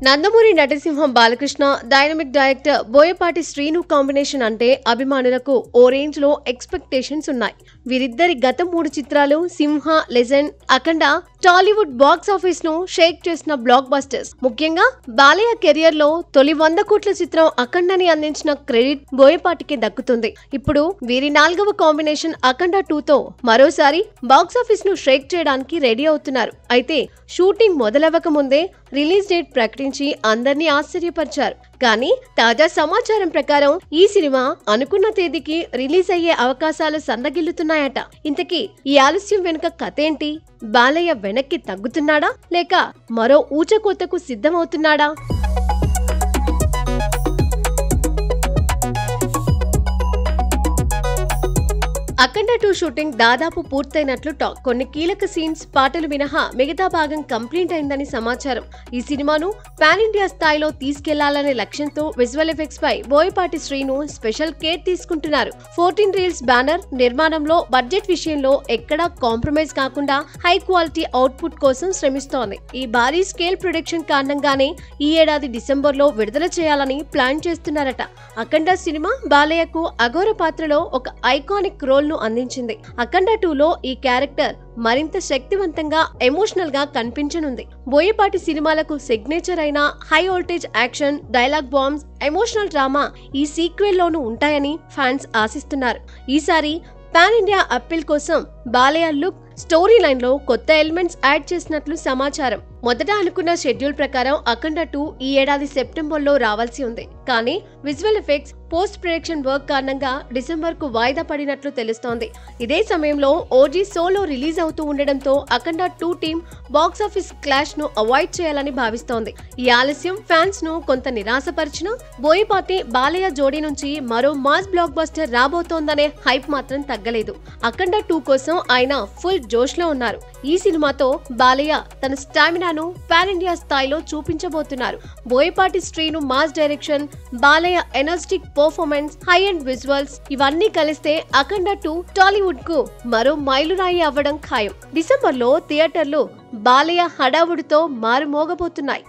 నందమూరి నటసింహం Balakrishna dynamic director Boyapati Srinu combination అంటే అభిమానులకు ఓ రేంజ్ లో ఎక్స్పెక్టేషన్స్ ఉన్నాయి. వీరిద్దరి గత 3 చిత్రాలు సింహ, లెజెండ్, అఖండ టాలీవుడ్ బాక్స్ ఆఫీస్ ను షేక్ చేసిన బ్లాక్ బస్టర్స్. ముఖ్యంగా బాలయ్య కెరియర్ లో తొలి 100 కోట్ల చిత్రం అఖండని అందించిన క్రెడిట్ బోయపాటికి దక్కుతుంది. ఇప్పుడు వీరి 4వ కాంబినేషన్ అఖండ 2తో మరోసారి బాక్స్ ఆఫీస్ ను షేక్ చేయడానికి రెడీ అవుతున్నారు. అయితే షూటింగ్ మొదలవ్వక ముందే రిలీజ్ డేట్ ప్రకటించి అందరినీ ఆశ్చర్యపరిచారు. కానీ తాజా సమాచారం ప్రకారం ఈ సినిమా అనుకున్న తేదీకి రిలీజ్ అయ్యే అవకాశాలు సన్నగిల్లుతున్నాయట. ఇంతకీ ఈ ఆలస్యం వెనుక కథేంటి? బాలయ్య వెనక్కి తగ్గుతున్నాడా లేక మరో ఊచకోతకు సిద్ధమవుతున్నాడా? అఖండ 2 షూటింగ్ దాదాపు పూర్తయినట్లు టాక్. కొన్ని కీలక సీన్స్, పాటలు మినహా మిగతా భాగం కంప్లీట్ అయిందని సమాచారం. ఈ సినిమాను పాన్ ఇండియా స్థాయిలో తీసుకెళ్లాలనే లక్ష్యంతో విజువల్ ఎఫెక్ట్స్ పై బోయపాటి శ్రీను స్పెషల్ కేర్ తీసుకుంటున్నారు. 14 రీల్స్ బ్యానర్ నిర్మాణంలో బడ్జెట్ విషయంలో ఎక్కడా కాంప్రమైజ్ కాకుండా హై క్వాలిటీ అవుట్పుట్ కోసం శ్రమిస్తోంది. ఈ భారీ స్కేల్ ప్రొడక్షన్ కారణంగానే ఈ ఏడాది డిసెంబర్లో విడుదల చేయాలని ప్లాన్ చేస్తున్నారట. అఖండ సినిమా బాలయ్యకు అఘోర పాత్రలో ఒక ఐకానిక్ రోల్ ను అందించింది. అఖండ 2లో ఈ క్యారెక్టర్ మరింత శక్తివంతంగా, ఎమోషనల్ గా కనిపించనుంది. బోయపాటి సినిమాలకు సిగ్నేచర్ అయిన high voltage action, dialogue bombs, emotional drama ఈ సీక్వెల్ లోనూ ఉంటాయని ఫ్యాన్స్ ఆశిస్తున్నారు. ఈసారి పాన్ ఇండియా అప్పీల్ కోసం బాలయ్య లుక్, స్టోరీ లైన్ లో కొత్త ఎలిమెంట్స్ యాడ్ చేసినట్లు సమాచారం. మొదట అనుకున్న షెడ్యూల్ ప్రకారం అఖండ 2 ఈ ఏడాది సెప్టెంబర్లో రావాల్సి ఉంది. కానీ visual effects, post production work కారణంగా డిసెంబర్ కు వాయిదా పడినట్లు తెలుస్తోంది. ఇదే సమయంలో ఓజీ సోలో రిలీజ్ అవుతూ ఉండడంతో అఖండ 2 టీం బాక్స్ ఆఫీస్ క్లాష్ ను అవాయిడ్ చేయాలని భావిస్తోంది. ఈ ఆలస్యం ఫ్యాన్స్ ను కొంత నిరాశపరిచినా బోయపాటి బాలయ్య జోడీ నుంచి మరో మాస్ బ్లాక్ బస్టర్ రాబోతోందనే హైప్ మాత్రం తగ్గలేదు. అఖండ 2 కోసం ఆయన ఫుల్ జోష్ లో ఉన్నారు. ఈ సినిమాతో బాలయ్య తన స్టామినాను పాన్ ఇండియా స్థాయిలో చూపించబోతున్నారు. Boyapati Srinu mass direction, Balayya energetic performance, high and visuals ఇవన్నీ కలిస్తే అఖండ 2 టాలీవుడ్ కు మరో మైలురాయి అవ్వడం ఖాయం. డిసెంబర్లో థియేటర్లు బాలయ్య హడావుడితో మారుమోగబోతున్నాయి.